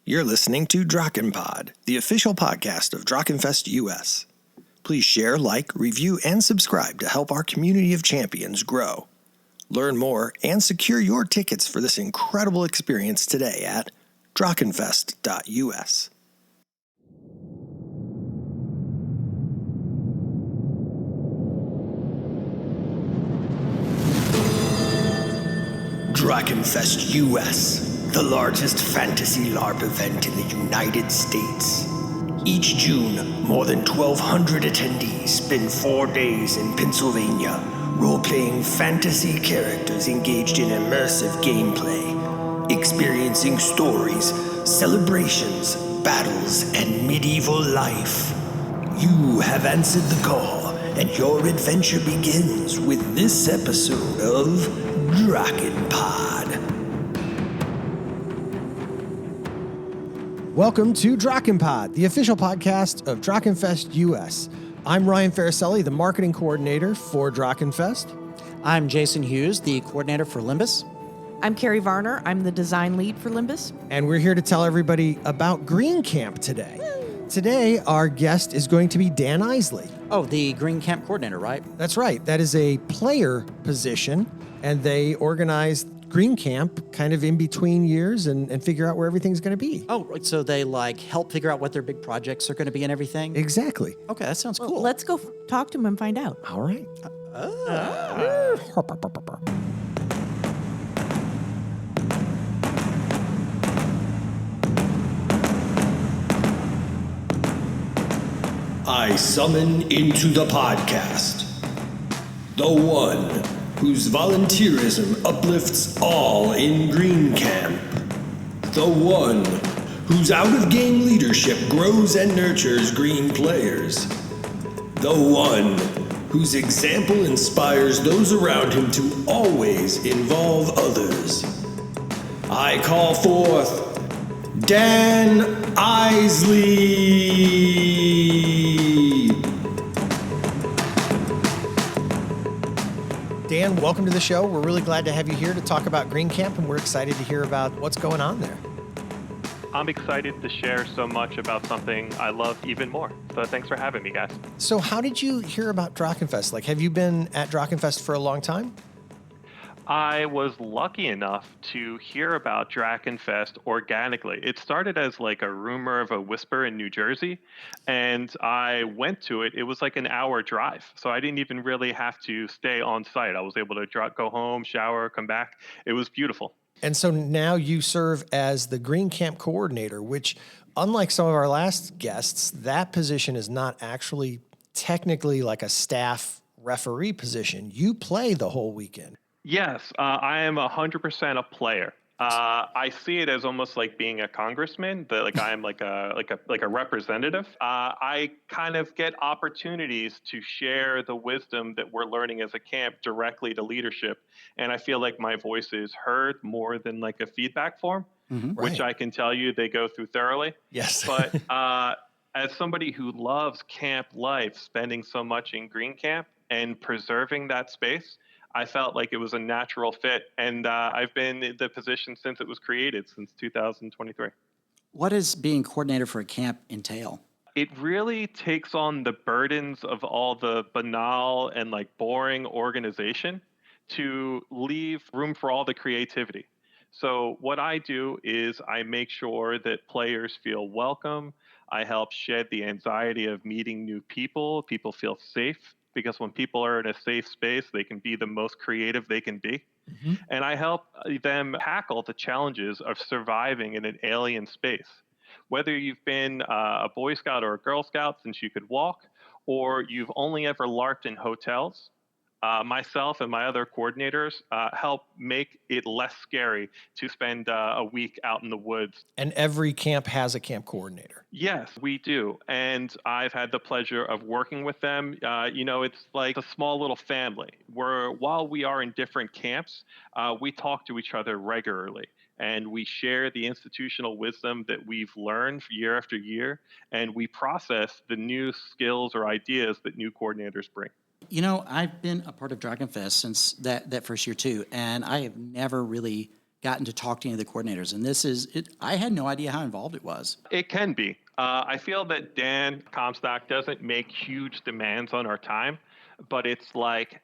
You're listening to DrachenPod, the official podcast of DrachenFest US. Please share, like, review, and subscribe to help our community of champions grow. Learn more and secure your tickets for this incredible experience today at DrachenFest.us. DrachenFest US, the largest fantasy LARP event in the United States. Each June, more than 1,200 attendees spend 4 days in Pennsylvania, role-playing fantasy characters engaged in immersive gameplay, experiencing stories, celebrations, battles, and medieval life. You have answered the call, and your adventure begins with this episode of DrachenPod. Welcome to DrachenPod, the official podcast of DrachenFest US. I'm Ryan Faricelli, the marketing coordinator for DrachenFest. I'm Jason Hughes, the coordinator for Limbus. I'm Carie Varner. I'm the design lead for Limbus. And we're here to tell everybody about Green Camp today. Today, our guest is going to be Dan Eisele. Oh, the Green Camp coordinator, right? That's right. That is a player position, and they organize Green Camp kind of in between years and figure out where everything's going to be. Oh, right. So they help figure out what their big projects are going to be and everything? Exactly. Okay, that sounds cool. Let's go talk to him and find out. All right. I summon into the podcast the one whose volunteerism uplifts all in Green Camp, the one whose out-of-game leadership grows and nurtures green players, the one whose example inspires those around him to always involve others. I call forth Dan Eisele. Dan, welcome to the show. We're really glad to have you here to talk about Green Camp, and we're excited to hear about what's going on there. I'm excited to share so much about something I love even more. So thanks for having me, guys. So how did you hear about DrachenFest? Like, have you been at DrachenFest for a long time? I was lucky enough to hear about DrachenFest organically. It started as like a rumor of a whisper in New Jersey, and I went to it. It was like an hour drive, so I didn't even really have to stay on site. I was able to go home, shower, come back. It was beautiful. And so now you serve as the Green Camp coordinator, which, unlike some of our last guests, that position is not actually technically like a staff referee position. You play the whole weekend. Yes, I am 100% a player. I see it as almost like being a congressman. That I am like a representative. I kind of get opportunities to share the wisdom that we're learning as a camp directly to leadership, and I feel like my voice is heard more than like a feedback form, which I can tell you they go through thoroughly. Yes, but as somebody who loves camp life, spending so much in Green Camp and preserving that space, I felt like it was a natural fit, and I've been in the position since it was created, since 2023. What does being coordinator for a camp entail? It really takes on the burdens of all the banal and like boring organization to leave room for all the creativity. So what I do is I make sure that players feel welcome. I help shed the anxiety of meeting new people. People feel safe, because when people are in a safe space, they can be the most creative they can be. And I help them tackle the challenges of surviving in an alien space. Whether you've been a Boy Scout or a Girl Scout since you could walk, or you've only ever LARPed in hotels, myself and my other coordinators help make it less scary to spend a week out in the woods. And every camp has a camp coordinator. Yes, we do. And I've had the pleasure of working with them. It's like a small little family where while we are in different camps, we talk to each other regularly. And we share the institutional wisdom that we've learned year after year. And we process the new skills or ideas that new coordinators bring. You know, I've been a part of DrachenFest since that first year too, and I have never really gotten to talk to any of the coordinators, and this is it. I had no idea how involved it was. It can be. I feel that Dan Comstock doesn't make huge demands on our time, but it's like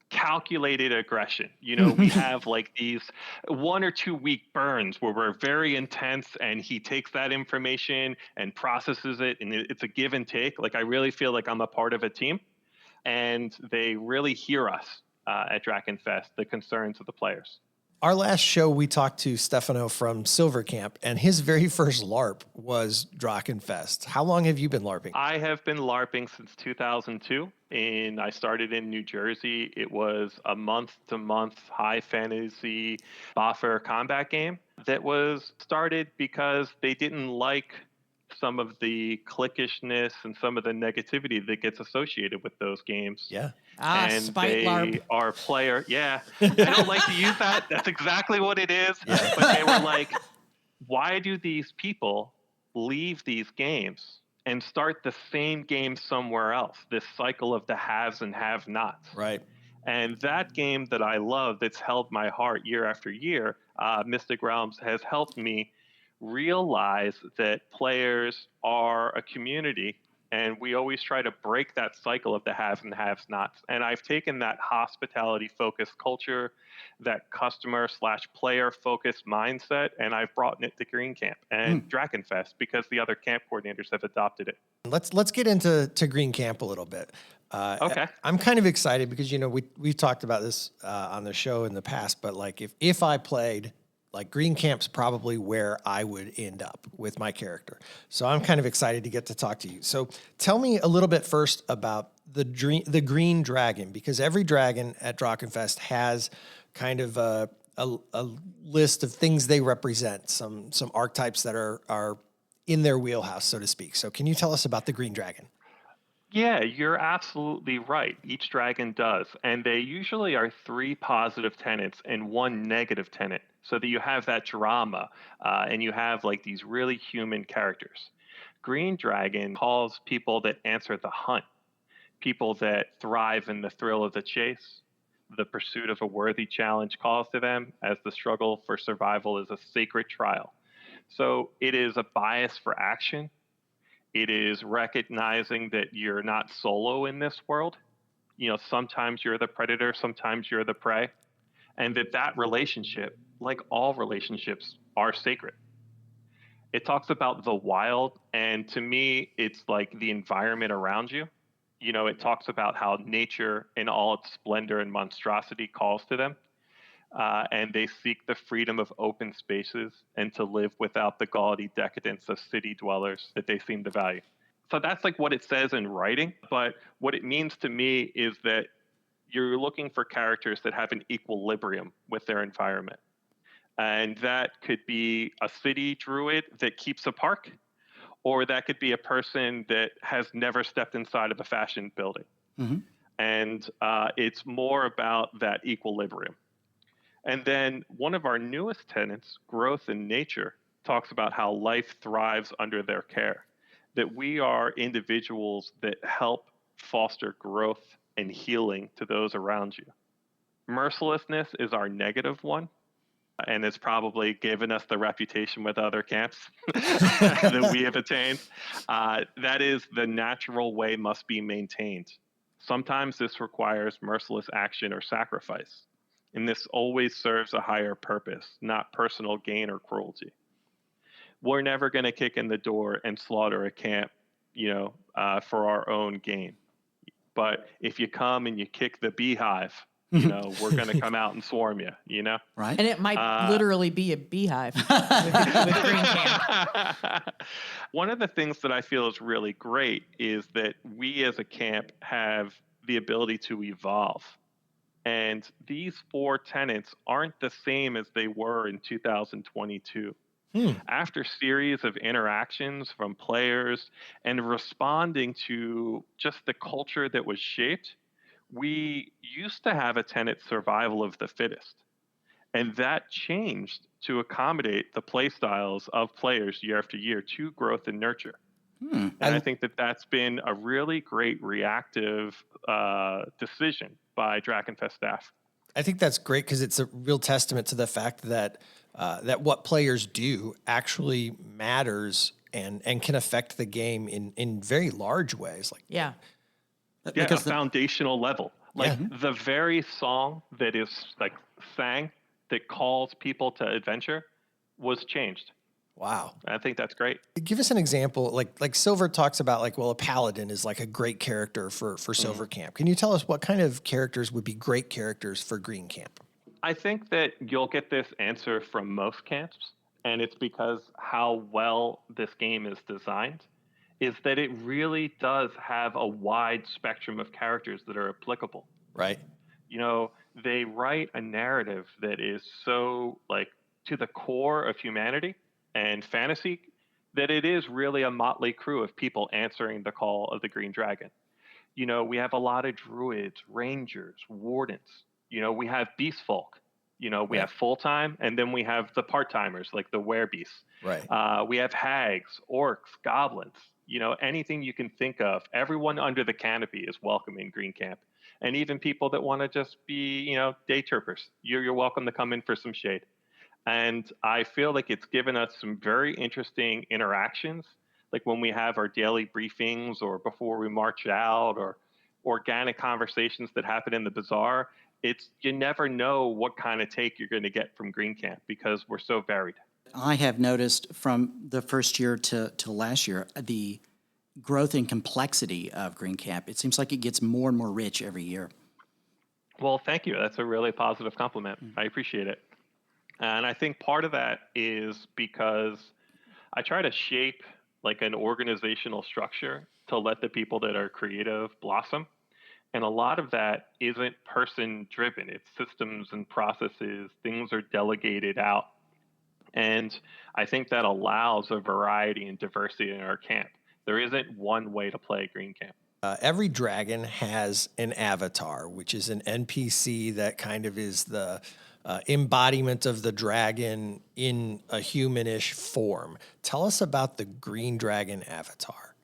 calculated aggression. We have like these 1 or 2 week burns where we're very intense, and he takes that information and processes it, and it's a give and take. Like, I really feel like I'm a part of a team, and they really hear us at DrachenFest, the concerns of the players. Our last show, we talked to Stefano from Silver Camp, and his very first LARP was DrachenFest. How long have you been LARPing? I have been LARPing since 2002, and I started in New Jersey. It was a month-to-month high fantasy boffer combat game that was started because they didn't like some of the cliquishness and some of the negativity that gets associated with those games. Yeah. And Spite they LARP. are player. Yeah. I don't like to use that. That's exactly what it is. Yeah. But they were like, why do these people leave these games and start the same game somewhere else? This cycle of the haves and have-nots. Right. And that game that I love, that's held my heart year after year, Mystic Realms, has helped me realize that players are a community, and we always try to break that cycle of the haves and have-nots. And I've taken that hospitality-focused culture, that customer/player-focused mindset, and I've brought it to Green Camp and DrachenFest because the other camp coordinators have adopted it. Let's get into Green Camp a little bit. Okay. I'm kind of excited because we've talked about this on the show in the past, but like if I played, like, Green Camp's probably where I would end up with my character. So I'm kind of excited to get to talk to you. So tell me a little bit first about the Green Dragon, because every dragon at DrachenFest has kind of a list of things they represent, some archetypes that are in their wheelhouse, so to speak. So can you tell us about the Green Dragon? Yeah, you're absolutely right. Each dragon does. And they usually are 3 positive tenets and 1 negative tenet, so that you have that drama and you have like these really human characters. Green Dragon calls people that answer the hunt, people that thrive in the thrill of the chase. The pursuit of a worthy challenge calls to them, as the struggle for survival is a sacred trial. So it is a bias for action. It is recognizing that you're not solo in this world. Sometimes you're the predator, sometimes you're the prey. And that relationship, like all relationships, are sacred. It talks about the wild, and to me, it's like the environment around you. It talks about how nature in all its splendor and monstrosity calls to them. And they seek the freedom of open spaces and to live without the gaudy decadence of city dwellers that they seem to value. So that's like what it says in writing. But what it means to me is that you're looking for characters that have an equilibrium with their environment. And that could be a city druid that keeps a park, or that could be a person that has never stepped inside of a fashion building. Mm-hmm. And it's more about that equilibrium. And then one of our newest tenets, growth in nature, talks about how life thrives under their care, that we are individuals that help foster growth and healing to those around you. Mercilessness is our negative one, and it's probably given us the reputation with other camps that we have attained. That is, the natural way must be maintained. Sometimes this requires merciless action or sacrifice. And this always serves a higher purpose, not personal gain or cruelty. We're never going to kick in the door and slaughter a camp, for our own gain. But if you come and you kick the beehive, we're going to come out and swarm you, Right. And it might literally be a beehive with Green Camp. One of the things that I feel is really great is that we as a camp have the ability to evolve. And these 4 tenets aren't the same as they were in 2022. After series of interactions from players and responding to just the culture that was shaped, we used to have a tenet, survival of the fittest. And that changed to accommodate the play styles of players year after year to growth and nurture. And I think that that's been a really great reactive decision by DrachenFest staff. I think that's great because it's a real testament to the fact that that what players do actually matters and can affect the game in very large ways. Like, Yeah. Yeah, Because a foundational level. Like the very song that is like sang that calls people to adventure was changed. wow. I think that's great. Give us an example. Like Silver talks about, like, well, a paladin is like a great character for Silver Camp. Can you tell us what kind of characters would be great characters for Green Camp? I think that you'll get this answer from most camps, and it's because how well this game is designed, is that it really does have a wide spectrum of characters that are applicable. Right. You know, they write a narrative that is so like to the core of humanity and fantasy that it is really a motley crew of people answering the call of the Green Dragon. You know, we have a lot of druids, rangers, wardens. You know, we have beast folk. You know, we have full time, and then we have the part timers like the werebeasts. Right. We have hags, orcs, goblins. You know, anything you can think of. Everyone under the canopy is welcome in Green Camp, and even people that want to just be, you know, day trippers. You're welcome to come in for some shade. And I feel like it's given us some very interesting interactions, like when we have our daily briefings or before we march out or organic conversations that happen in the bazaar. It's you never know what kind of take you're going to get from Green Camp because we're so varied. I have noticed from the first year to last year, the growth and complexity of Green Camp. It seems like it gets more and more rich every year. Well, thank you. That's a really positive compliment. I appreciate it. And I think part of that is because I try to shape like an organizational structure to let the people that are creative blossom. And a lot of that isn't person driven. It's systems and processes. Things are delegated out. And I think that allows a variety and diversity in our camp. There isn't one way to play Green Camp. Every dragon has an avatar, which is an NPC that kind of is the embodiment of the dragon in a humanish form. Tell us about the Green Dragon avatar.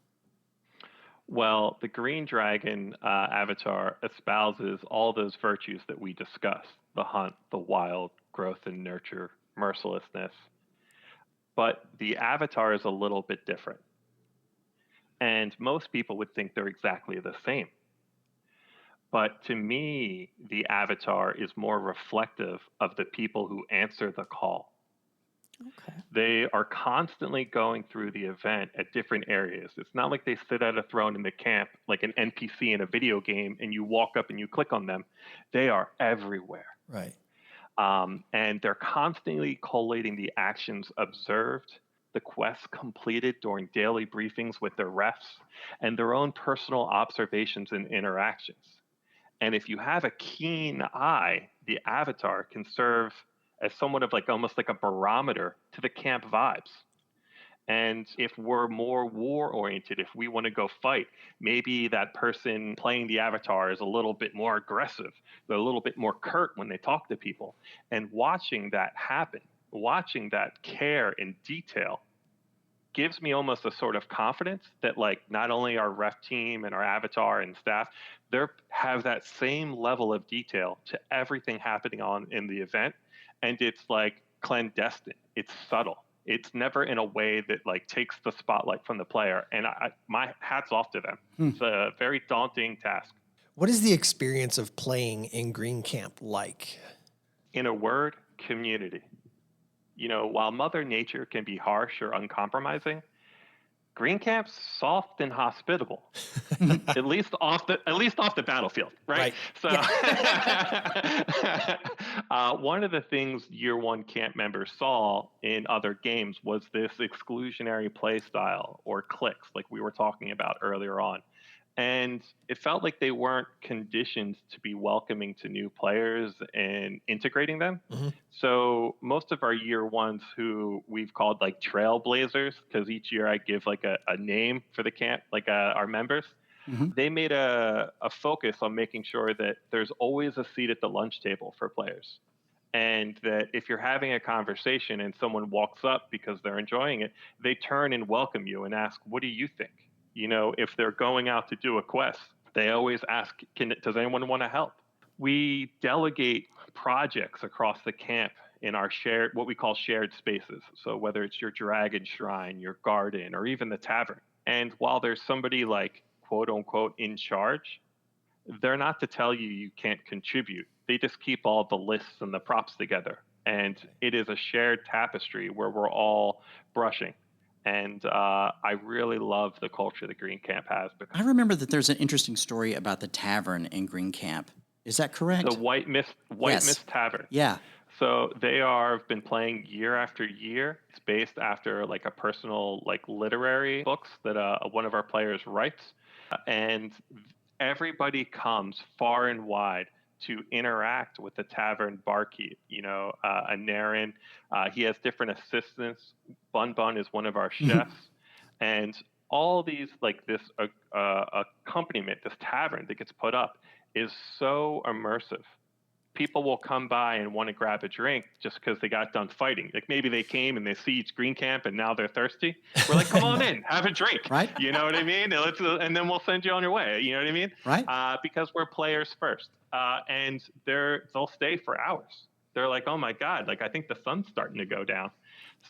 Well, the Green Dragon avatar espouses all those virtues that we discussed: the hunt, the wild, growth and nurture, mercilessness. But the avatar is a little bit different. And most people would think they're exactly the same. But to me, the avatar is more reflective of the people who answer the call. Okay. They are constantly going through the event at different areas. It's not like they sit at a throne in the camp like an NPC in a video game and you walk up and you click on them. They are everywhere. Right. And they're constantly collating the actions observed, the quests completed during daily briefings with their refs, and their own personal observations and interactions. And if you have a keen eye, the avatar can serve as somewhat of like almost like a barometer to the camp vibes. And if we're more war oriented, if we want to go fight, maybe that person playing the avatar is a little bit more aggressive. They're a little bit more curt when they talk to people. And watching that happen, watching that care and detail gives me almost a sort of confidence that like not only our ref team and our avatar and staff, they have that same level of detail to everything happening on in the event. And it's like clandestine. It's subtle. It's never in a way that like takes the spotlight from the player. And my hat's off to them. It's a very daunting task. What is the experience of playing in Green Camp like? In a word, community. You know, while Mother Nature can be harsh or uncompromising, Green Camp's soft and hospitable, at least off the battlefield, right? So, one of the things Year One camp members saw in other games was this exclusionary play style or cliques, like we were talking about earlier on. And it felt like they weren't conditioned to be welcoming to new players and integrating them. Mm-hmm. So most of our year ones who we've called like trailblazers, because each year I give like a name for the camp, like our members, they made a focus on making sure that there's always a seat at the lunch table for players. And that if you're having a conversation and someone walks up because they're enjoying it, they turn and welcome you and ask, what do you think? You know, if they're going out to do a quest, they always ask, does anyone want to help? We delegate projects across the camp in our shared, what we call shared spaces. So whether it's your dragon shrine, your garden, or even the tavern. And while there's somebody like quote unquote in charge, they're not to tell you can't contribute. They just keep all the lists and the props together. And it is a shared tapestry where we're all brushing. And I really love the culture that Green Camp has. I remember that there's an interesting story about the tavern in Green Camp. Is that correct? The White Mist Tavern. Yeah. So they have been playing year after year. It's based after like a personal like literary books that one of our players writes, and everybody comes far and wide to interact with the tavern barkeep. Anarin, he has different assistants. Bun Bun is one of our chefs, and all these like this accompaniment, this tavern that gets put up is so immersive. People will come by and want to grab a drink just because they got done fighting. Like maybe they came and they see it's Green Camp and now they're thirsty. We're like, come on in, have a drink. Right. You know what I mean? And then we'll send you on your way. You know what I mean? Right. Because we're players first. And they'll stay for hours. They're like, oh my God, like I think the sun's starting to go down.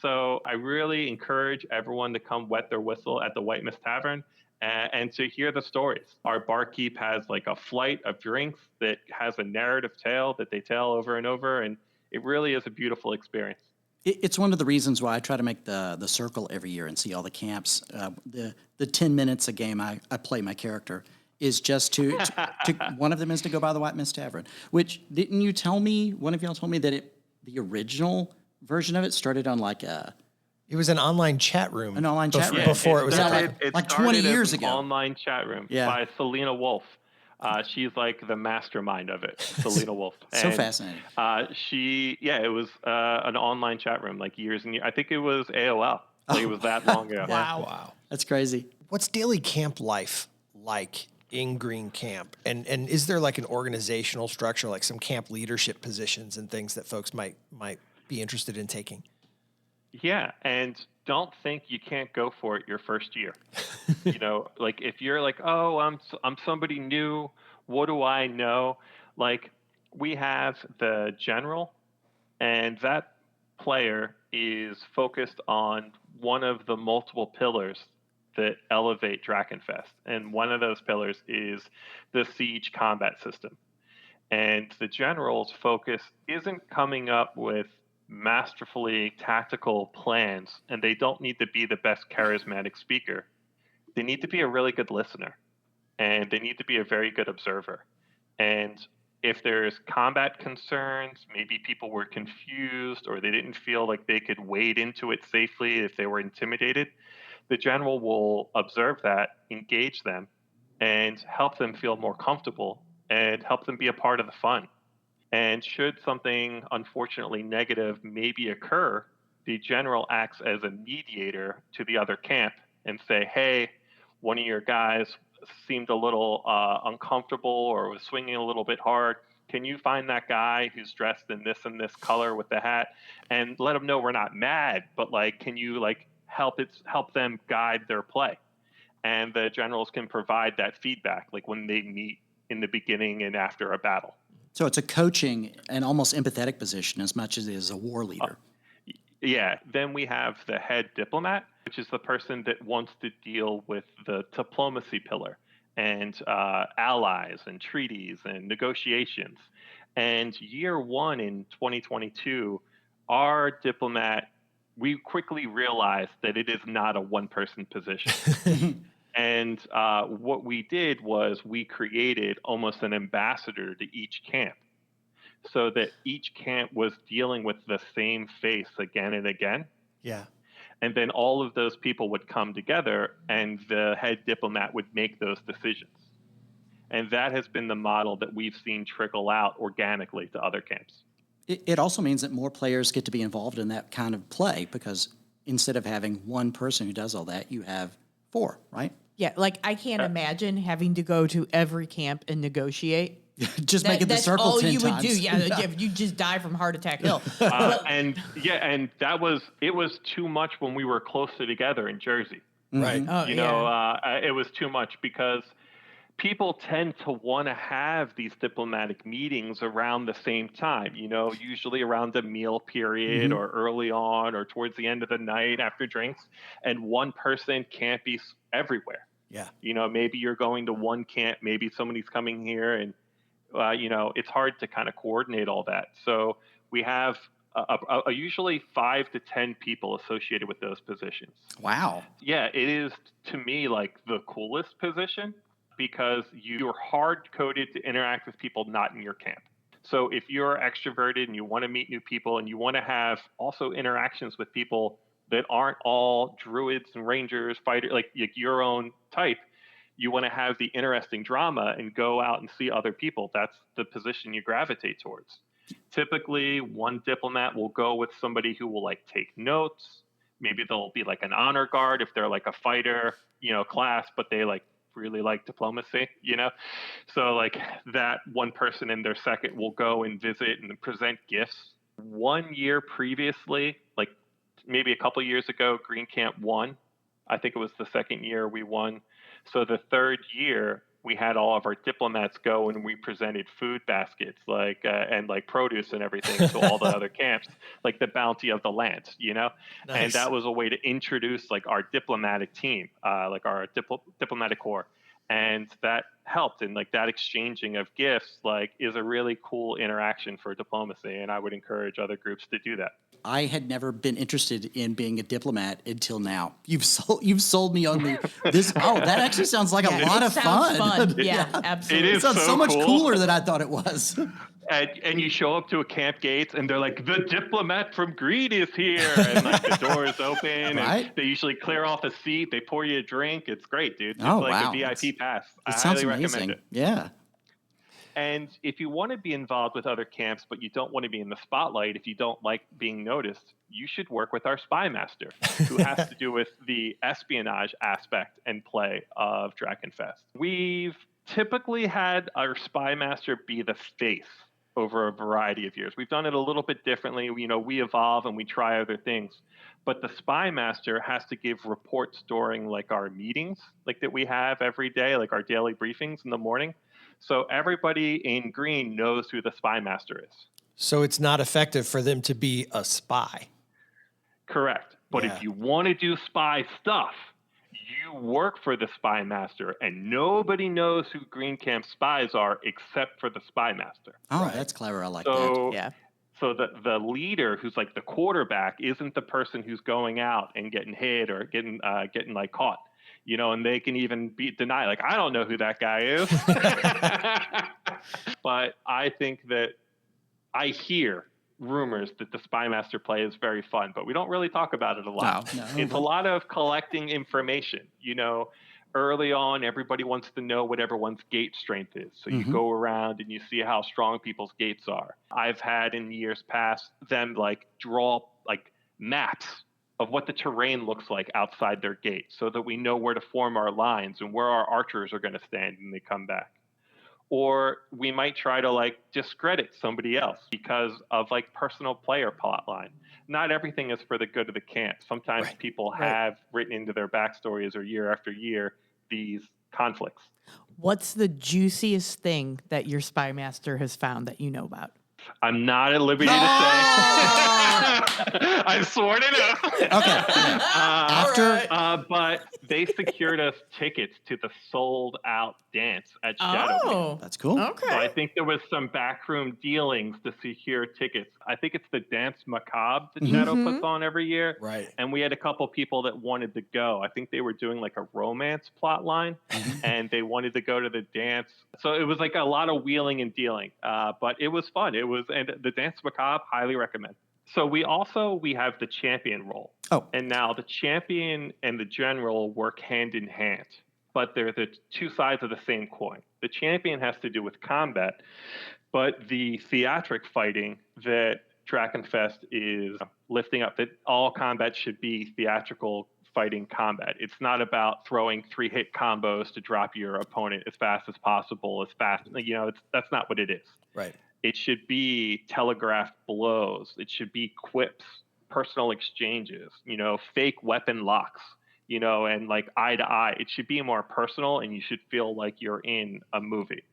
So I really encourage everyone to come wet their whistle at the White Mist Tavern and to hear the stories. Our barkeep has like a flight of drinks that has a narrative tale that they tell over and over, and it really is a beautiful experience. It's one of the reasons why I try to make the circle every year and see all the camps. The 10 minutes a game I play my character is just to one of them is to go by the White Mist Tavern, which didn't you tell me, one of y'all told me that the original version of it started on like It was an online chat room. An online chat room. Before it was like 20 years ago. Online chat room by Selena Wolf. She's like the mastermind of it, Selena Wolf. So fascinating. It was an online chat room like years and years. I think it was AOL. Like it was that long ago. Wow. That's crazy. What's daily camp life like in Green Camp? And is there like an organizational structure, like some camp leadership positions and things that folks might be interested in taking? Yeah, and don't think you can't go for it your first year. Like if you're like, oh, I'm somebody new, what do I know? Like we have the general, and that player is focused on one of the multiple pillars that elevate DrachenFest. And one of those pillars is the siege combat system. And the general's focus isn't coming up with masterfully tactical plans, and they don't need to be the best charismatic speaker. They need to be a really good listener, and they need to be a very good observer. And if there's combat concerns, maybe people were confused or they didn't feel like they could wade into it safely if they were intimidated, the general will observe that, engage them, and help them feel more comfortable and help them be a part of the fun. And should something unfortunately negative maybe occur, the general acts as a mediator to the other camp and say, hey, one of your guys seemed a little uncomfortable or was swinging a little bit hard. Can you find that guy who's dressed in this and this color with the hat? And let them know we're not mad, but like, can you like help them guide their play? And the generals can provide that feedback, like when they meet in the beginning and after a battle. So it's a coaching and almost empathetic position as much as it is a war leader. Yeah. Then we have the head diplomat, which is the person that wants to deal with the diplomacy pillar and allies and treaties and negotiations. And year one in 2022, our diplomat, we quickly realized that it is not a one-person position. And what we did was we created almost an ambassador to each camp so that each camp was dealing with the same face again and again. Yeah. And then all of those people would come together and the head diplomat would make those decisions. And that has been the model that we've seen trickle out organically to other camps. It also means that more players get to be involved in that kind of play because instead of having one person who does all that, you have 4, right? Yeah, like I can't imagine having to go to every camp and negotiate. Just make it the circle 10 times. That's all you would do. Yeah, you just die from Heart Attack Hill. And it was too much when we were closer together in Jersey. Right. Oh, It was too much because people tend to want to have these diplomatic meetings around the same time, usually around a meal period or early on or towards the end of the night after drinks. And one person can't be everywhere. Yeah. Maybe you're going to one camp, maybe somebody's coming here, and, it's hard to kind of coordinate all that. So we have usually 5 to 10 people associated with those positions. Wow. Yeah, it is to me like the coolest position because you're hard coded to interact with people not in your camp. So if you're extroverted and you want to meet new people and you want to have also interactions with people that aren't all druids and rangers, fighters, like your own type, you want to have the interesting drama and go out and see other people. That's the position you gravitate towards. Typically, one diplomat will go with somebody who will like take notes. Maybe they'll be like an honor guard if they're like a fighter, class, but they like really like diplomacy, So like that one person in their second will go and visit and present gifts. 1 year previously, like maybe a couple years ago, Green Camp won. I think it was the second year we won. So the third year, we had all of our diplomats go and we presented food baskets and like produce and everything to all the other camps, like the bounty of the land, Nice. And that was a way to introduce like our diplomatic team, like our diplomatic corps. And that helped. And like that exchanging of gifts, like is a really cool interaction for diplomacy. And I would encourage other groups to do that. I had never been interested in being a diplomat until now. You've sold me on this. Oh, that actually sounds like a lot of Sounds fun. fun. Yeah, absolutely. It It is sounds so much cool. cooler than I thought it was. And you show up to a camp gates and they're like, the diplomat from Greed is here. And like the door is open Right. and they usually clear off a seat. They pour you a drink. It's great, dude. It's Oh, like wow. a VIP pass. I It sounds highly amazing. recommend it. Yeah. And if you want to be involved with other camps, but you don't want to be in the spotlight, if you don't like being noticed, you should work with our spy master, who has to do with the espionage aspect and play of DrachenFest. We've typically had our spy master be the face over a variety of years. We've done it a little bit differently. We evolve and we try other things. But the spy master has to give reports during like our meetings, like that we have every day, like our daily briefings in the morning. So everybody in Green knows who the spy master is. So it's not effective for them to be a spy. Correct. But Yeah. if you want to do spy stuff, you work for the spy master, and nobody knows who Green Camp spies are except for the spy master. Oh, Right. that's clever. I like So, Yeah. so the leader, who's like the quarterback, isn't the person who's going out and getting hit or getting like caught. And they can even be denied. Like, I don't know who that guy is. But I think that I hear rumors that the spy master play is very fun, but we don't really talk about it a lot. No. It's a lot of collecting information. Early on, everybody wants to know what everyone's gate strength is. So you go around and you see how strong people's gates are. I've had in years past them like draw like maps of what the terrain looks like outside their gate so that we know where to form our lines and where our archers are going to stand when they come back. Or we might try to like discredit somebody else because of like personal player plotline. Not everything is for the good of the camp. Sometimes people have written into their backstories or year after year these conflicts. What's the juiciest thing that your spy master has found that you know about? I'm not at liberty to say. I swore to no. Okay. But they secured us tickets to the sold out dance at Shadowgate. Oh, That's cool. okay. So I think there was some backroom dealings to secure tickets. I think it's the Dance Macabre that Shadow puts on every year. Right. And we had a couple people that wanted to go. I think they were doing like a romance plot line and they wanted to go to the dance. So it was like a lot of wheeling and dealing. But it was fun. And the Dance Macabre, highly recommend. So we have the champion role. Oh. And now the champion and the general work hand in hand, but they're the two sides of the same coin. The champion has to do with combat, but the theatric fighting that DrachenFest is lifting up, that all combat should be theatrical fighting combat. It's not about throwing 3-hit combos to drop your opponent as fast as possible, that's not what it is. Right. It should be telegraphed blows. It should be quips, personal exchanges, fake weapon locks, and like eye to eye. It should be more personal, and you should feel like you're in a movie.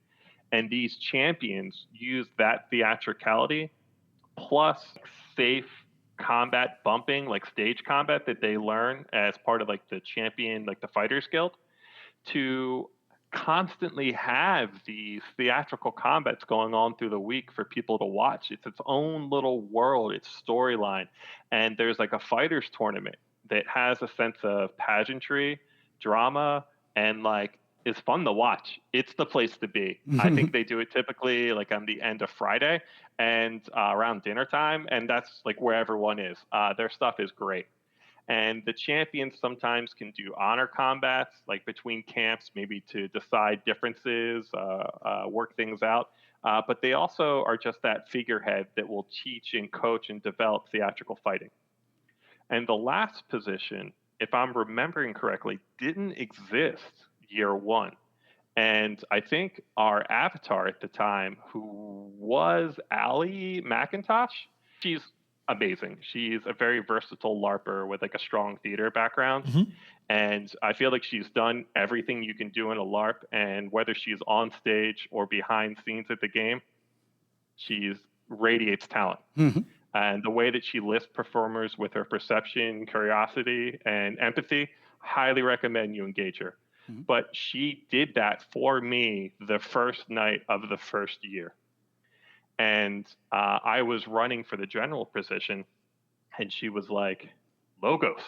And these champions use that theatricality plus safe combat bumping, like stage combat that they learn as part of like the champion, like the Fighters Guild, to constantly have these theatrical combats going on through the week for people to watch. It's its own little world, its storyline. And there's like a fighters tournament that has a sense of pageantry, drama, and like is fun to watch. It's the place to be. I think they do it typically like on the end of Friday and around dinner time, and that's like where everyone is. Their stuff is great. And the champions sometimes can do honor combats, like between camps, maybe to decide differences, work things out. But they also are just that figurehead that will teach and coach and develop theatrical fighting. And the last position, if I'm remembering correctly, didn't exist year one. And I think our avatar at the time, who was Allie McIntosh, she's amazing. She's a very versatile LARPer with like a strong theater background. And I feel like she's done everything you can do in a LARP. And whether she's on stage or behind scenes at the game, she's radiates talent. And the way that she lifts performers with her perception, curiosity, and empathy, highly recommend you engage her. But she did that for me the first night of the first year. And I was running for the general position, and she was like, Logos,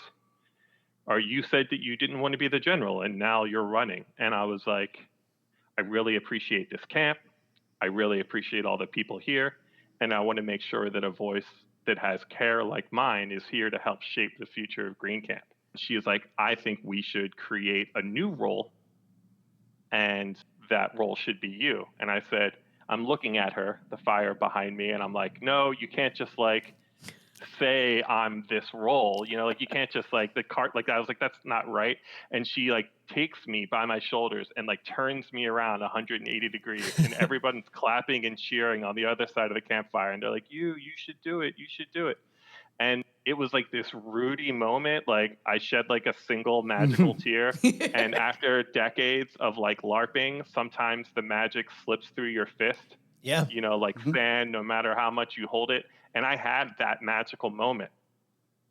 or you said that you didn't want to be the general, and now you're running. And I was like, I really appreciate this camp. I really appreciate all the people here. And I want to make sure that a voice that has care like mine is here to help shape the future of Green Camp. She is like, I think we should create a new role, and that role should be you. And I said, I'm looking at her, the fire behind me, and I'm like, no, you can't just like say I'm this role, like you can't just like the cart like that. I was like, that's not right. And she like takes me by my shoulders and like turns me around 180 degrees, and everybody's clapping and cheering on the other side of the campfire, and they're like, you should do it, you should do it. And it was like this Rudy moment. Like I shed like a single magical tear. And after decades of like LARPing, sometimes the magic slips through your fist. Yeah. Like sand, no matter how much you hold it. And I had that magical moment.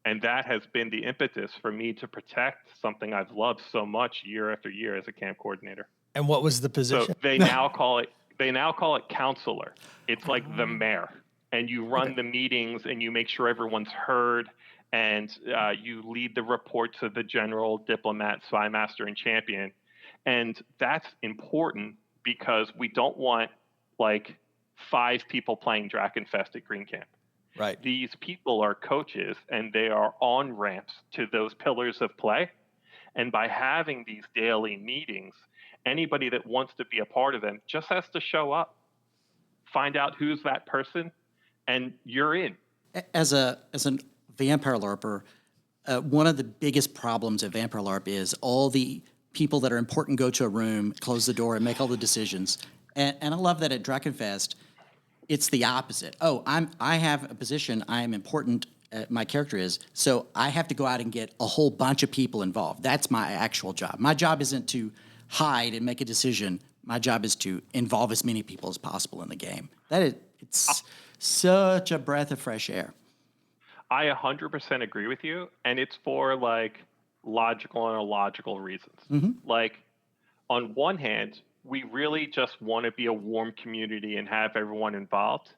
And that has been the impetus for me to protect something I've loved so much year after year as a camp coordinator. And what was the position? So they now call it counselor. It's like the mayor. And you run the meetings, and you make sure everyone's heard, and you lead the report to the general, diplomat, spy master, and champion. And that's important because we don't want like 5 people playing DrachenFest at Green Camp. Right. These people are coaches, and they are on ramps to those pillars of play. And by having these daily meetings, anybody that wants to be a part of them just has to show up, find out who's that person, and you're in. As a vampire LARPer, one of the biggest problems at vampire LARP is all the people that are important go to a room, close the door, and make all the decisions. And I love that at DrachenFest, it's the opposite. Oh, I have a position. I am important. My character is, so I have to go out and get a whole bunch of people involved. That's my actual job. My job isn't to hide and make a decision. My job is to involve as many people as possible in the game. It's such a breath of fresh air. I 100% agree with you, and it's for like logical and illogical reasons. Like on one hand, we really just want to be a warm community and have everyone involved,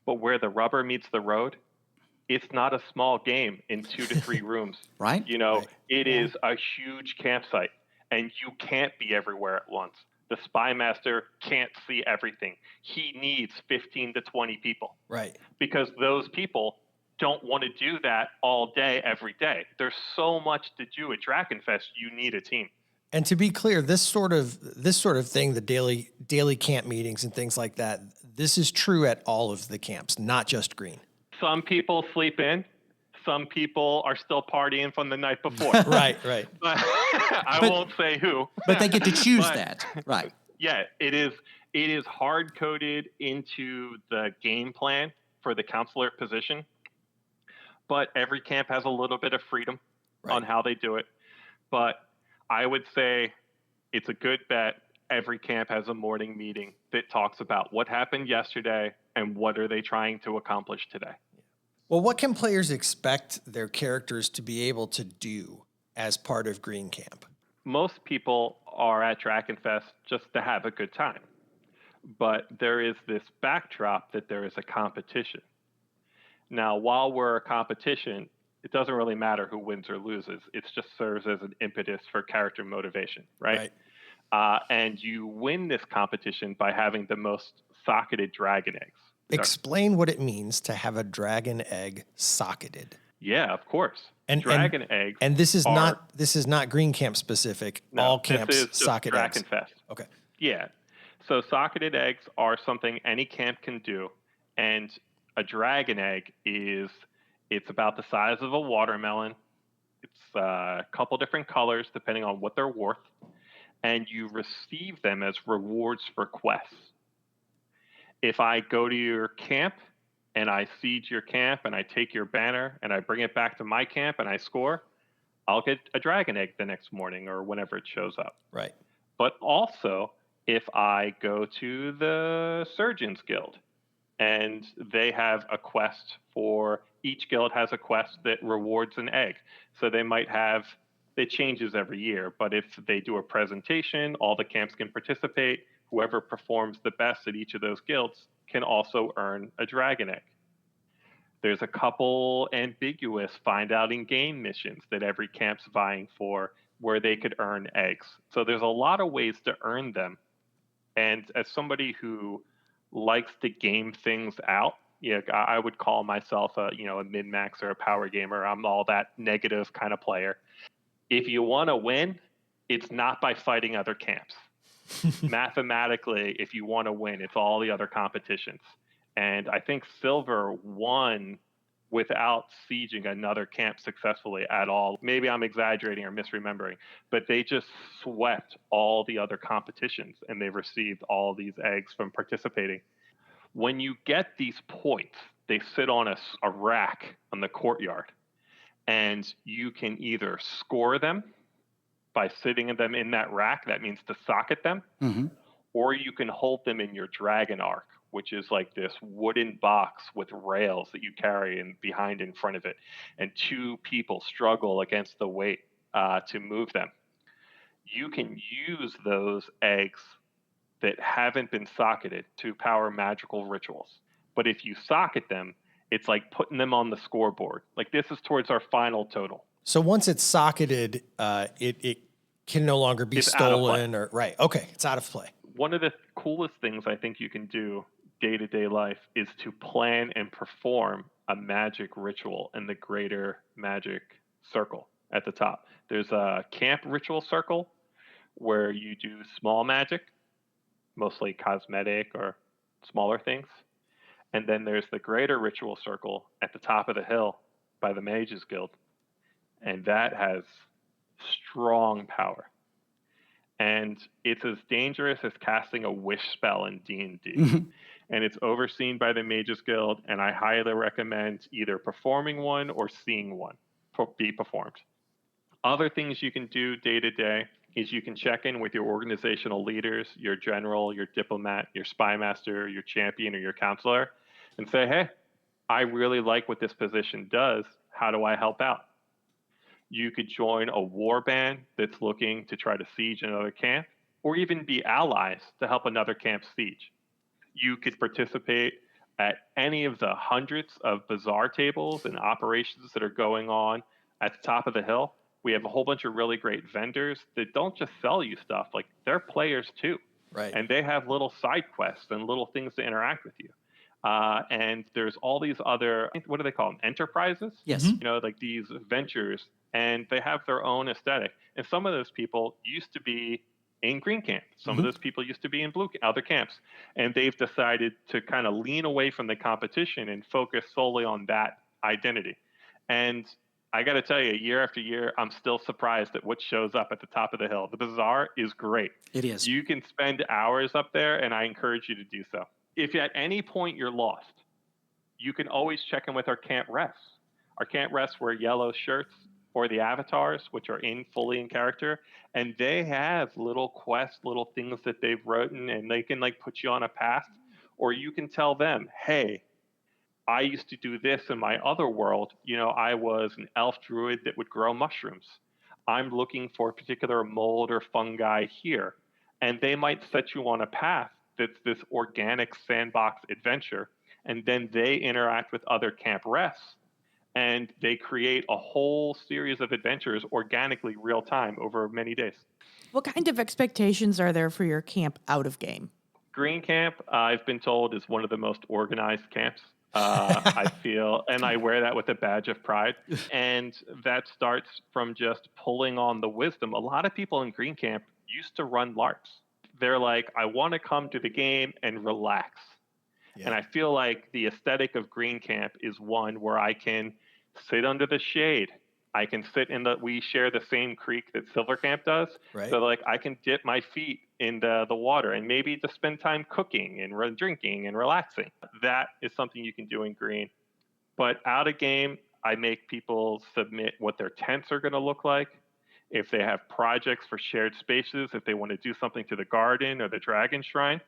but where the rubber meets the road, it's not a small game in 2 to 3 rooms. Right. It is a huge campsite, and you can't be everywhere at once. The spy master can't see everything. He needs 15 to 20 people. Right. Because those people don't want to do that all day, every day. There's so much to do at DrachenFest, you need a team. And to be clear, this sort of thing, the daily camp meetings and things like that, this is true at all of the camps, not just Green. Some people sleep in. Some people are still partying from the night before. Right. But I won't say who. But they get to choose that. Right. Yeah, it is hard-coded into the game plan for the counselor position. But every camp has a little bit of freedom on how they do it. But I would say it's a good bet every camp has a morning meeting that talks about what happened yesterday and what are they trying to accomplish today. Well, what can players expect their characters to be able to do as part of Green Camp? Most people are at DrachenFest just to have a good time. But there is this backdrop that there is a competition. Now, while we're a competition, it doesn't really matter who wins or loses. It just serves as an impetus for character motivation, right? And you win this competition by having the most socketed dragon eggs. Explain what it means to have a dragon egg socketed. Yeah, of course. And dragon eggs. And this is not Green Camp specific. No, all camps this is just socket eggs. DrachenFest. Okay. Yeah. So socketed eggs are something any camp can do, and a dragon egg it's about the size of a watermelon. It's a couple different colors depending on what they're worth, and you receive them as rewards for quests. If I go to your camp and I siege your camp and I take your banner and I bring it back to my camp and I score, I'll get a dragon egg the next morning or whenever it shows up. Right. But also, if I go to the Surgeons Guild and they have a quest for each guild has a quest that rewards an egg. So they might have, it changes every year, but if they do a presentation, all the camps can participate. Whoever performs the best at each of those guilds can also earn a dragon egg. There's a couple ambiguous find out in game missions that every camp's vying for where they could earn eggs. So there's a lot of ways to earn them. And as somebody who likes to game things out, I would call myself a min-max or a power gamer. I'm all that negative kind of player. If you want to win, it's not by fighting other camps. Mathematically, if you want to win, it's all the other competitions. And I think Silver won without sieging another camp successfully at all. Maybe I'm exaggerating or misremembering, but they just swept all the other competitions and they received all these eggs from participating. When you get these points, they sit on a rack on the courtyard, and you can either score them by sitting them in that rack, that means to socket them, or you can hold them in your dragon arc, which is like this wooden box with rails that you carry behind in front of it, and two people struggle against the weight to move them. You can use those eggs that haven't been socketed to power magical rituals. But if you socket them, it's like putting them on the scoreboard. Like this is towards our final total. So once it's socketed, it can no longer be stolen or right. Okay, it's out of play. One of the coolest things I think you can do day-to-day life is to plan and perform a magic ritual in the greater magic circle at the top. There's a camp ritual circle where you do small magic, mostly cosmetic or smaller things. And then there's the greater ritual circle at the top of the hill by the Mages Guild. And that has strong power. And it's as dangerous as casting a wish spell in D&D. And it's overseen by the Mages Guild, and I highly recommend either performing one or seeing one be performed. Other things you can do day to day is you can check in with your organizational leaders, your general, your diplomat, your spy master, your champion, or your counselor, and say, hey, I really like what this position does. How do I help out? You could join a war band that's looking to try to siege another camp, or even be allies to help another camp siege. You could participate at any of the hundreds of bazaar tables and operations that are going on at the top of the hill. We have a whole bunch of really great vendors that don't just sell you stuff, like they're players too. Right. And they have little side quests and little things to interact with you. And there's all these other, what do they call them? Enterprises? Yes. Like these ventures, and they have their own aesthetic. And some of those people used to be in Green Camp. Some of those people used to be in other camps. And they've decided to kind of lean away from the competition and focus solely on that identity. And I got to tell you, year after year, I'm still surprised at what shows up at the top of the hill. The bazaar is great. It is. You can spend hours up there, and I encourage you to do so. If at any point you're lost, you can always check in with our camp refs. Our camp refs wear yellow shirts or the avatars, which are fully in character, and they have little quests, little things that they've written, and they can like put you on a path, or you can tell them, hey, I used to do this in my other world. I was an elf druid that would grow mushrooms. I'm looking for a particular mold or fungi here. And they might set you on a path that's this organic sandbox adventure. And then they interact with other camp refs and they create a whole series of adventures organically real time over many days. What kind of expectations are there for your camp out of game? Green Camp, I've been told, is one of the most organized camps. I feel, and I wear that with a badge of pride. And that starts from just pulling on the wisdom. A lot of people in Green Camp used to run LARPs. They're like, I want to come to the game and relax. Yeah. And I feel like the aesthetic of Green Camp is one where I can sit under the shade. I can sit we share the same creek that Silver Camp does. Right. So like I can dip my feet in the water and maybe just spend time cooking and drinking and relaxing. That is something you can do in Green. But out of game, I make people submit what their tents are going to look like. If they have projects for shared spaces, if they want to do something to the garden or the dragon shrine,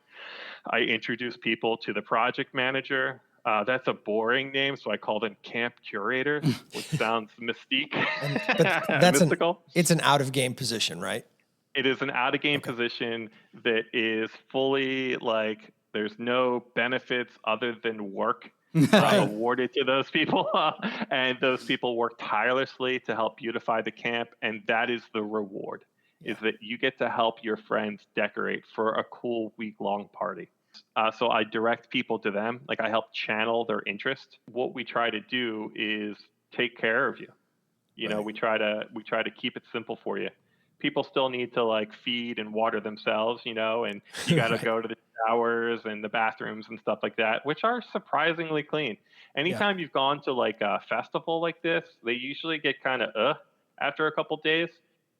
I introduce people to the project manager. That's a boring name, so I call them camp curators, which sounds mystique. But that's mystical. It's an out-of-game position, right? It is an out-of-game position that is fully like there's no benefits other than work awarded to those people. And those people work tirelessly to help beautify the camp, and that is the reward, is that you get to help your friends decorate for a cool week-long party. So I direct people to them. Like I help channel their interest. What we try to do is take care of you. We try to keep it simple for you. People still need to like feed and water themselves, and you got to go to the showers and the bathrooms and stuff like that, which are surprisingly clean. Anytime you've gone to like a festival like this, they usually get kind of after a couple days.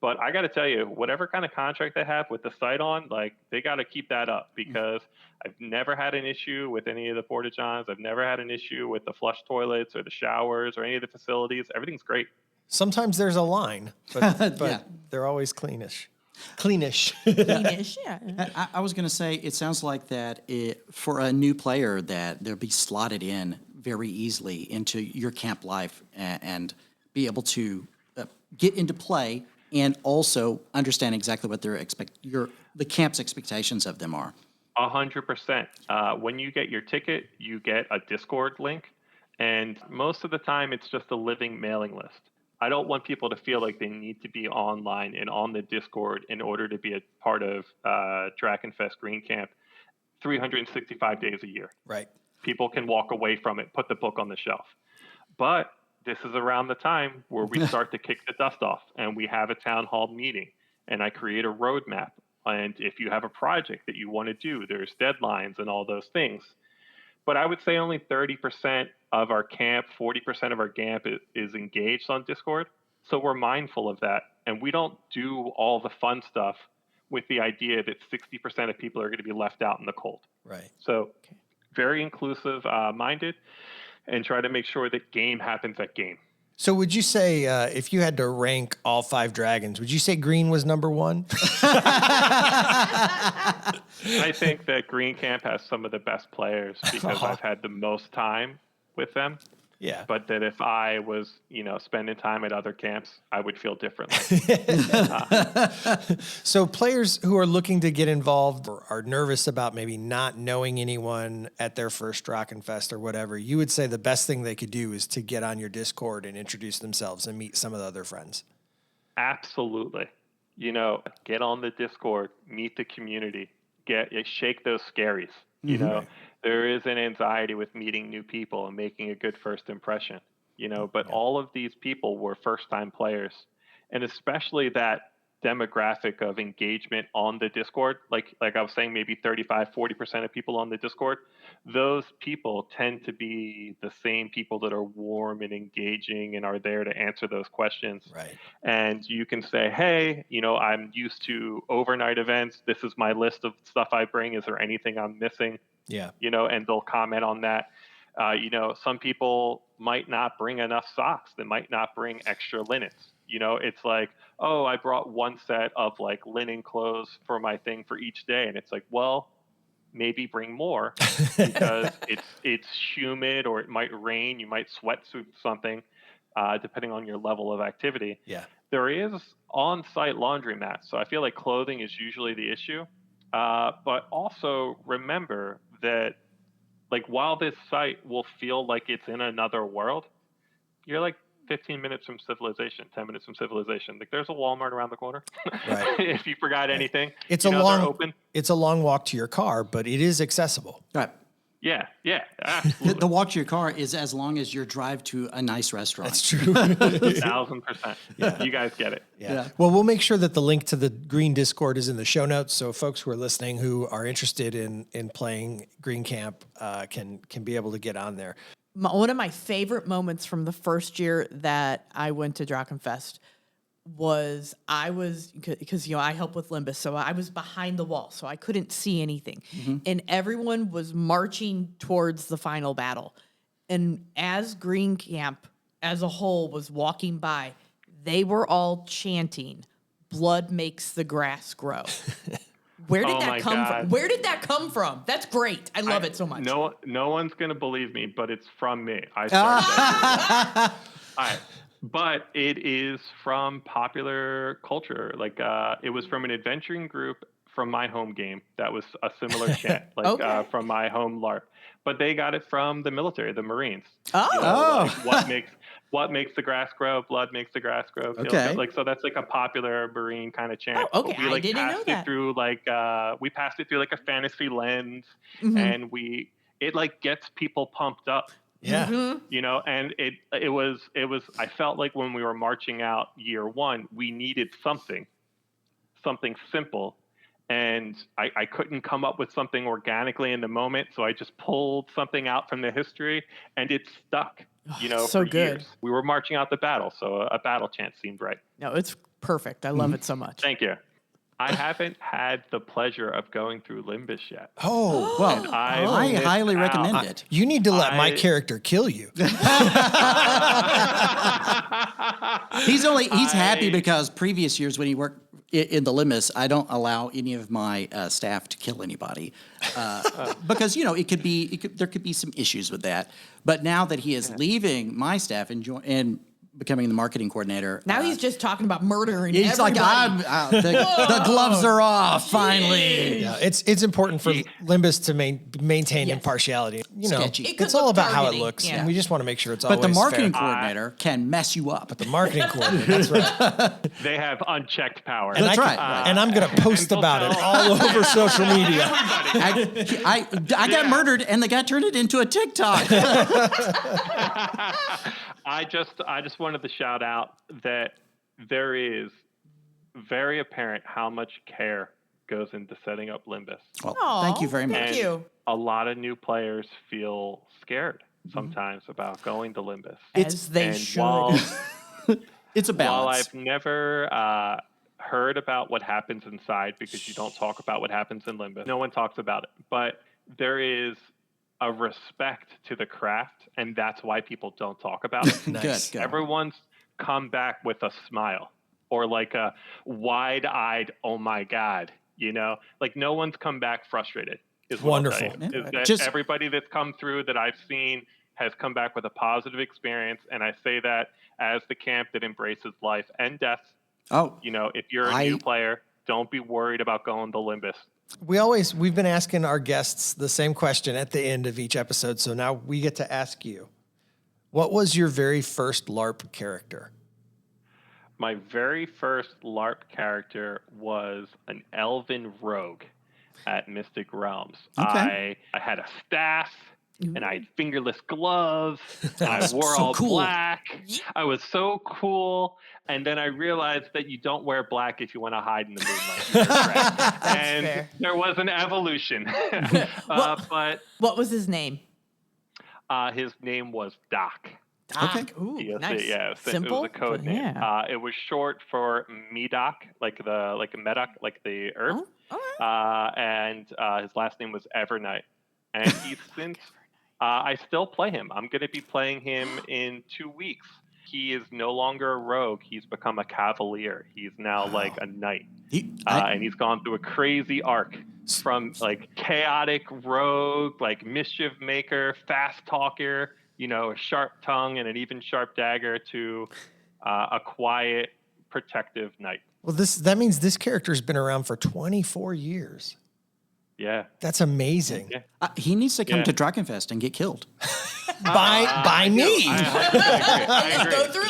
But I got to tell you, whatever kind of contract they have with the site on, like they got to keep that up, because I've never had an issue with any of the porta-johns. I've never had an issue with the flush toilets or the showers or any of the facilities. Everything's great. Sometimes there's a line, but they're always cleanish. Cleanish, yeah. I was going to say, it sounds like that for a new player that they'll be slotted in very easily into your camp life and be able to get into play and also understand exactly what the camp's expectations of them are. 100%. When you get your ticket, you get a Discord link, and most of the time it's just a living mailing list. I don't want people to feel like they need to be online and on the Discord in order to be a part of DrachenFest Green Camp 365 days a year. Right. People can walk away from it, put the book on the shelf. But this is around the time where we start to kick the dust off, and we have a town hall meeting, and I create a roadmap. And if you have a project that you want to do, there's deadlines and all those things. But I would say only 30% of our camp, 40% of our camp is engaged on Discord. So we're mindful of that. And we don't do all the fun stuff with the idea that 60% of people are going to be left out in the cold. Right. So very inclusive minded, and try to make sure that game happens at game. So would you say, if you had to rank all 5 dragons, would you say Green was number 1? I think that Green Camp has some of the best players because I've had the most time with them. Yeah. But that if I was, spending time at other camps, I would feel differently. So players who are looking to get involved or are nervous about maybe not knowing anyone at their first DrachenFest or whatever, you would say the best thing they could do is to get on your Discord and introduce themselves and meet some of the other friends. Absolutely. Get on the Discord, meet the community, shake those scaries. There is an anxiety with meeting new people and making a good first impression, but all of these people were first-time players, and especially that demographic of engagement on the Discord, like I was saying, maybe 35-40% of people on the Discord, those people tend to be the same people that are warm and engaging and are there to answer those questions. Right. And you can say, hey, I'm used to overnight events. This is my list of stuff I bring. Is there anything I'm missing? Yeah. And they'll comment on that. Some people might not bring enough socks. They might not bring extra linens. It's like, oh, I brought one set of like linen clothes for my thing for each day, and it's like, well, maybe bring more because it's humid or it might rain. You might sweat through something, depending on your level of activity. Yeah. There is on-site laundromats, so I feel like clothing is usually the issue. But also remember that, like, while this site will feel like it's in another world, you're like 15 minutes from civilization, 10 minutes from civilization. Like, there's a Walmart around the corner. Right. If you forgot anything, It's they're open. It's a long walk to your car, but it is accessible. Right. Yeah, The, the walk to your car is as long as your drive to a nice restaurant. That's true. 1,000%. Yeah. You guys get it. Yeah. Well, we'll make sure that the link to the Green Discord is in the show notes, so folks who are listening who are interested in playing Green Camp can be able to get on there. One of my favorite moments from the first year that I went to DrachenFest was because I help with Limbus, so I was behind the wall, so I couldn't see anything, and everyone was marching towards the final battle, and as Green Camp as a whole was walking by, they were all chanting, "Blood makes the grass grow." Where did that come from? Where did that come from? That's great. I love it so much. No one's gonna believe me, but it's from me. I started that. All right. But it is from popular culture. Like, it was from an adventuring group from my home game that was a similar chant, like from my home LARP. But they got it from the military, the Marines. Like, what makes the grass grow? Blood makes the grass grow. Okay. Like, so that's like a popular Marine kind of chant. Oh, okay. But we I didn't know that. We passed it through like a fantasy lens, and it like gets people pumped up. Yeah. And it was I felt like when we were marching out year one, we needed something simple, and I couldn't come up with something organically in the moment, so I just pulled something out from the history, and it stuck so for good. years. We were marching out the battle, so a battle chant seemed right. No, it's perfect. I love it so much. Thank you. I haven't had the pleasure of going through Limbus yet. Oh, Well, I highly recommend it. you need to let my character kill you. He's happy because previous years when he worked in the Limbus, I don't allow any of my staff to kill anybody because there could be some issues with that. But now that he is leaving my staff and becoming the marketing coordinator, Now he's just talking about murdering he's everybody. like, the gloves are off finally. Yeah, it's important for Limbus to maintain impartiality. Sketchy. It's all about how it targeting. looks, Yeah. and we just want to make sure it's But always the marketing fair. coordinator can mess you up. The marketing coordinator, that's right. They have unchecked power. And That's I right. And I'm going to post about it all over social media. I got murdered, and the guy turned it into a TikTok. I just wanted to shout out that there is very apparent how much care goes into setting up Limbus. Well, Aw, thank you very much. Thank you. A lot of new players feel scared sometimes about going to Limbus. As they And should. It's a While balance. I've never heard about what happens inside, because you don't talk about what happens in Limbus, no one talks about it. But there is a respect to the craft, and that's why people don't talk about it. Nice. Good. Everyone's come back with a smile or like a wide-eyed, oh my God, like no one's come back frustrated. Is what Wonderful. I'll tell you. Is that Just- everybody that's come through that I've seen has come back with a positive experience, and I say that as the camp that embraces life and death. Oh, If you're a new player, don't be worried about going to Limbus. We've been asking our guests the same question at the end of each episode, so now we get to ask you. What was your very first LARP character? My very first LARP character was an elven rogue at Mystic Realms. Okay. I had a staff, and I had fingerless gloves, and I wore so all cool. black. I was so cool. And then I realized that you don't wear black if you want to hide in the moonlight. You're correct. And fair. there was an evolution. But What was his name? his name was Doc. Okay. Ooh, Yes, nice. it Simple. was a code but name. Yeah. It was short for Medoc, like a Medoc, like the herb. Oh, all right. And his last name was Evernight. And he's since I still play him. I'm going to be playing him in 2 weeks. he is no longer a rogue. He's become a cavalier. He's now like a knight. And he's gone through a crazy arc from like chaotic rogue, like mischief maker, fast talker, you know, a sharp tongue and an even sharp dagger, to a quiet, protective knight. Well, that means this character's been around for 24 years. Yeah. That's amazing. Yeah. He needs to come to DrachenFest and get killed. By me. I agree. Go through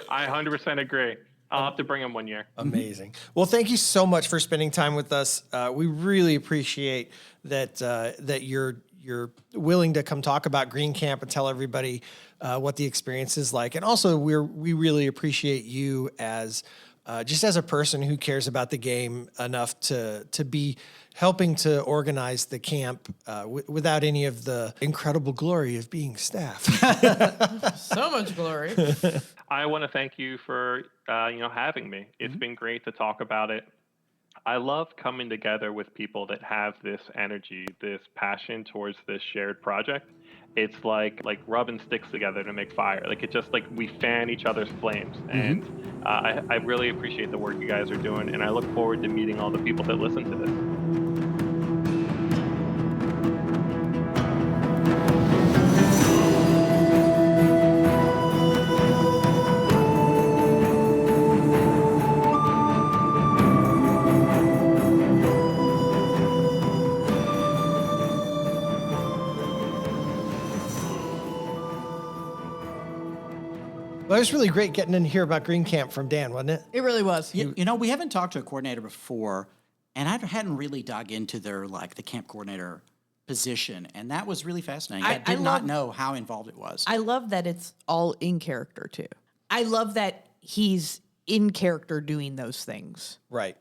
I 100% agree. I'll have to bring him one year. Amazing. Well, thank you so much for spending time with us. We really appreciate that you're willing to come talk about Green Camp and tell everybody what the experience is like. And also, we really appreciate you as just as a person who cares about the game enough to be helping to organize the camp without any of the incredible glory of being staff. So much glory. I want to thank you for having me. It's been great to talk about it. I love coming together with people that have this energy, this passion towards this shared project. It's like rubbing sticks together to make fire. Like it just like we fan each other's flames. And I really appreciate the work you guys are doing, and I look forward to meeting all the people that listen to this. Well, it was really great getting in here about Green Camp from Dan, wasn't it? It really was. You know, we haven't talked to a coordinator before, and I hadn't really dug into their the camp coordinator position, and that was really fascinating. I did not know how involved it was. I love that it's all in character too. I love that he's in character doing those things. Right.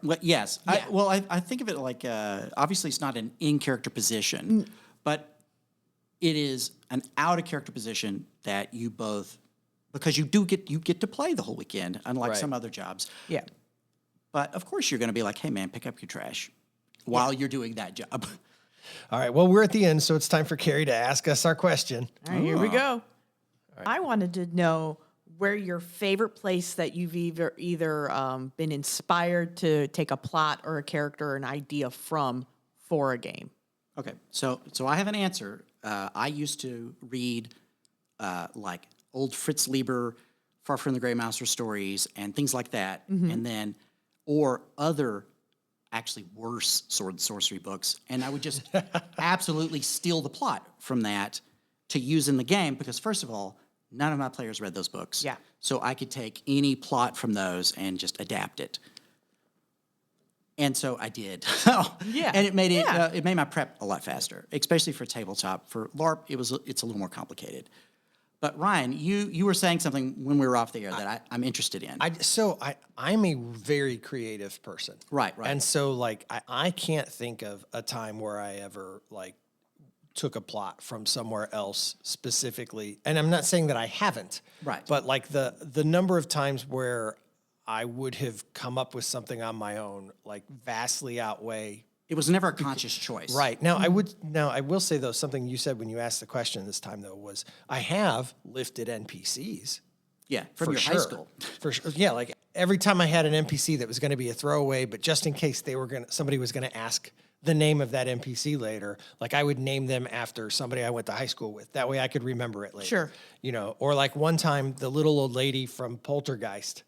Well, yes. Yeah. I think of it like obviously it's not an in-character position, but it is an out-of-character position that you both, because you get to play the whole weekend, unlike some other jobs. Yeah. But of course you're going to be like, hey man, pick up your trash while you're doing that job. All right. Well, we're at the end, so it's time for Carie to ask us our question. All right, here we go. I wanted to know where your favorite place that you've either been inspired to take a plot or a character or an idea from for a game. Okay, so I have an answer. I used to read like old Fritz Lieber, Far from the Grey Mouser stories and things like that, and then or other actually worse sword and sorcery books, and I would just absolutely steal the plot from that to use in the game because first of all, none of my players read those books. Yeah. So I could take any plot from those and just adapt it. And so I did. Yeah. And it made it Yeah. it made my prep a lot faster, especially for tabletop. For LARP, it's a little more complicated. But Ryan, you were saying something when we were off the air that I'm interested in. I'm a very creative person. Right. And so like I can't think of a time where I ever like took a plot from somewhere else specifically. And I'm not saying that I haven't. Right. But like the number of times where I would have come up with something on my own like vastly outweigh. It was never a conscious choice. Right. Now I will say though, something you said when you asked the question this time though was I have lifted NPCs. Yeah, from your high school. For sure. Yeah, like every time I had an NPC that was going to be a throwaway, but just in case somebody was going to ask the name of that NPC later, like I would name them after somebody I went to high school with. That way I could remember it later. Sure. You know, or like one time the little old lady from Poltergeist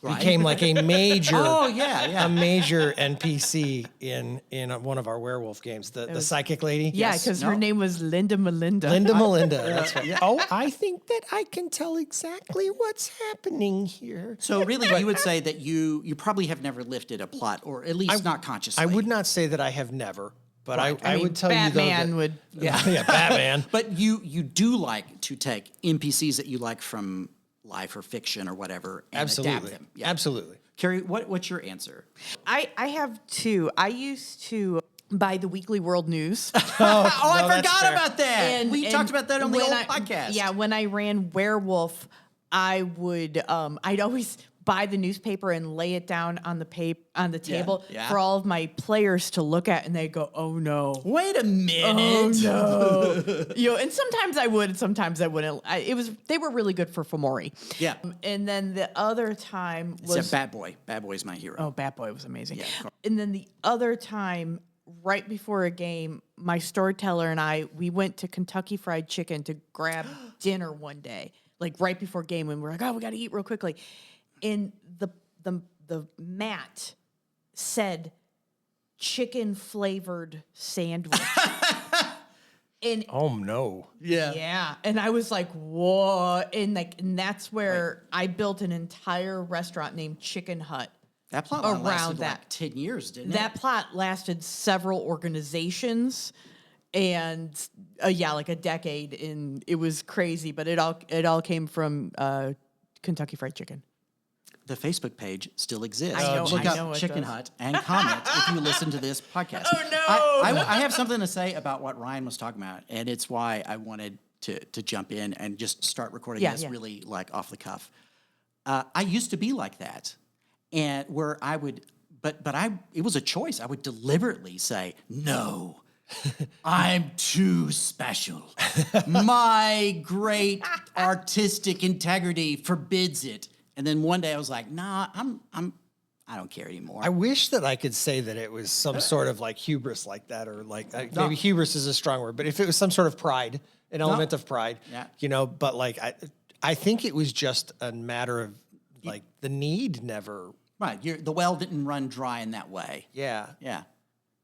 Right. became like a major a major NPC in one of our werewolf games, the psychic lady. Yeah, because her name was Linda Melinda. Linda Melinda. That's right. Oh, I think that I can tell exactly what's happening here. So really, you would say that you probably have never lifted a plot, or at least not consciously. I would not say that I have never, but Right. I would tell you though Batman would. yeah, Batman. But you do like to take NPCs that you like from life or fiction or whatever and Absolutely. adapt them. Yeah. Absolutely. Carie, what's your answer? I have two. I used to buy the Weekly World News. I that's forgot fair. about that. We talked about that on the when old podcast. Yeah, when I ran Werewolf, I would I'd always buy the newspaper and lay it down on the table yeah. for all of my players to look at, and they go, "Oh no, Wait a minute. oh no," and sometimes I would, and sometimes I wouldn't. They were really good for Fomori. Yeah. And then the other time was Except Bat Boy. Bat Boy's my hero. Oh, Bat Boy was amazing. Yeah, of course. And then the other time, right before a game, my storyteller and we went to Kentucky Fried Chicken to grab dinner one day, like right before game, and we're like, oh, we got to eat real quickly. And the mat said chicken flavored sandwich. And Oh no. yeah, and I was like, "What?" And that's where I built an entire restaurant named Chicken Hut. That plot line around lasted that. like 10 years, didn't That plot lasted several organizations, and like a decade, and it was crazy. But it all came from Kentucky Fried Chicken. it? The Facebook page still exists. I know- Look I up know it Chicken does. Hut and comment if you listen to this podcast. Oh, no! I have something to say about what Ryan was talking about, and it's why I wanted to jump in and just start recording Yeah, this yeah. really like off the cuff. I used to be like that, and where I would, but it was a choice. I would deliberately say no. I'm too special. My great artistic integrity forbids it. And then one day I was like, nah, I don't care anymore. I wish that I could say that it was some sort of like hubris like that, or like maybe hubris is a strong word, but if it was some sort of pride, an element of pride, Yeah. but like I think it was just a matter of like the need never. Right. The well didn't run dry in that way. Yeah. Yeah.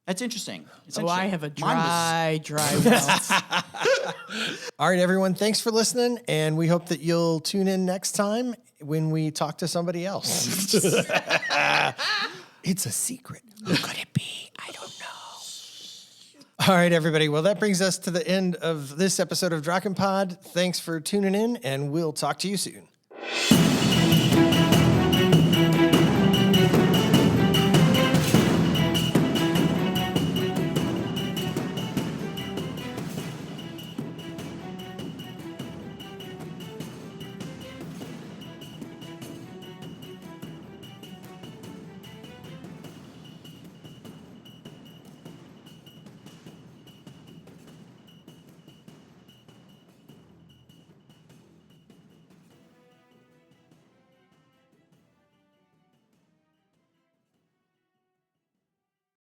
That's interesting. It's Oh, I interesting. have a dry well. All right, everyone. Thanks for listening, and we hope that you'll tune in next time when we talk to somebody else. It's a secret. Who could it be? I don't know. All right, everybody. Well, that brings us to the end of this episode of DrachenPod. Thanks for tuning in, and we'll talk to you soon.